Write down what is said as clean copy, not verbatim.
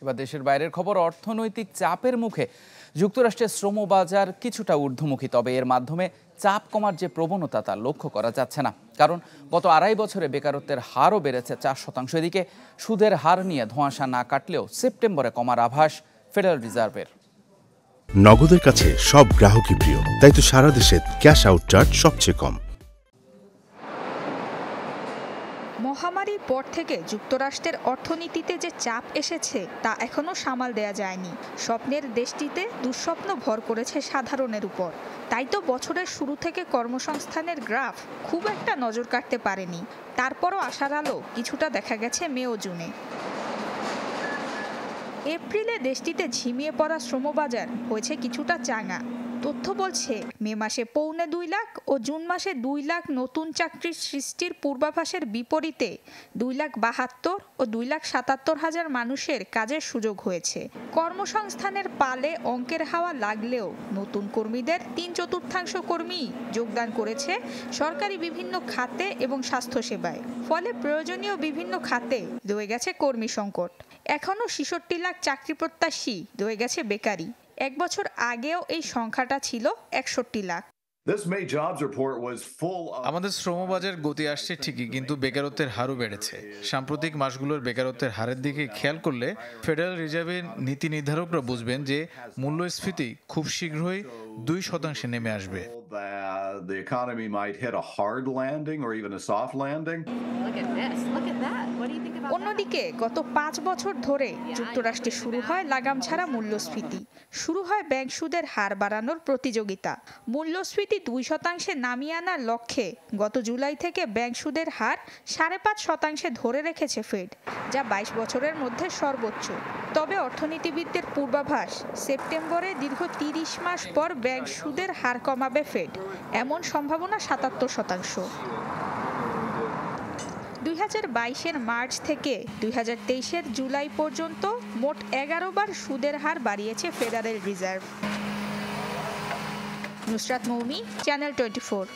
এবার দেশের বাইরের খবর। অর্থনৈতিক চাপের মুখে যুক্তরাষ্ট্রের শ্রমবাজার কিছুটা ঊর্ধ্বমুখী, তবে এর মাধ্যমে চাপ কমার যে প্রবণতা তা লক্ষ্য করা যাচ্ছে না। কারণ গত 2.5 বছরে বেকারত্বের হারও বেড়েছে 4%। এদিকে সুদের হার নিয়ে ধোঁয়াশা না কাটলেও সেপ্টেম্বরে কমার আভাস ফেডারেল রিজার্ভের। নগদের কাছে সব গ্রাহকই প্রিয়, তাই তো সারা দেশে ক্যাশ আউট চার্জ সবচেয়ে কম। মহামারীর পর থেকে যুক্তরাষ্ট্রের অর্থনীতিতে যে চাপ এসেছে তা এখনো সামাল দেয়া যায়নি। স্বপ্নের দেশটিতে দুঃস্বপ্ন ভর করেছে সাধারণের উপর। তাই তো বছরের শুরু থেকে কর্মসংস্থানের গ্রাফ খুব একটা নজর কাটতে পারেনি। তারপরও আশার আলো কিছুটা দেখা গেছে মে ও জুনে। এপ্রিলে দেশটিতে ঝিমিয়ে পড়া শ্রমবাজার হয়েছে কিছুটা চাঙা। তথ্য বলছে মে মাসে 2.25 লাখ ও জুন মাসে 2 লাখ নতুন চাকরির সৃষ্টির পূর্বাভাসের বিপরীতে 2,72,000 ও 2,77,000 মানুষের কাজের সুযোগ হয়েছে। কর্মসংস্থানের পালে অঙ্কের হাওয়া লাগলেও নতুন কর্মীদের 3/4 কর্মী যোগদান করেছে সরকারি বিভিন্ন খাতে এবং স্বাস্থ্যসেবায়। ফলে প্রয়োজনীয় বিভিন্ন খাতে রয়ে গেছে কর্মী সংকট। এখনও 66 লাখ চাকরি প্রত্যাশী রয়ে গেছে বেকারি। 1 বছর আগেও এই সংখ্যাটা ছিল 61 লাখ। আমাদের শ্রমবাজার গতি আসছে ঠিকই, কিন্তু বেকারত্বের হারও বেড়েছে। সাম্প্রতিক মাসগুলোর বেকারত্বের হারের দিকে খেয়াল করলে ফেডারেল রিজার্ভের নীতি নির্ধারকরা বুঝবেন যে মূল্যস্ফীতি খুব শীঘ্রই 2% নেমে আসবে। অন্যদিকে গত 5 বছর ধরে যুক্তরাষ্ট্রে শুরু হয় লাগাম ছাড়া মূল্যস্ফীতি। শুরু হয় ব্যাংক সুদের হার বাড়ানোর প্রতিযোগিতা। মূল্যস্ফীতি 2% নামিয়ে আনার লক্ষ্যে গত জুলাই থেকে ব্যাংক সুদের হার 5.5% ধরে রেখেছে ফেড, যা 22 বছরের মধ্যে সর্বোচ্চ। তবে অর্থনীতিবিদদের পূর্বাভাস, সেপ্টেম্বরে দীর্ঘ 30 মাস পর ব্যাংক সুদের হার কমাবে ফেড, এমন সম্ভাবনা 77%। 2022-এর মার্চ থেকে 2023-এর জুলাই পর্যন্ত মোট 11 বার সুদের হার বাড়িয়েছে federal reserve. Nusrat Moumi, channel 24।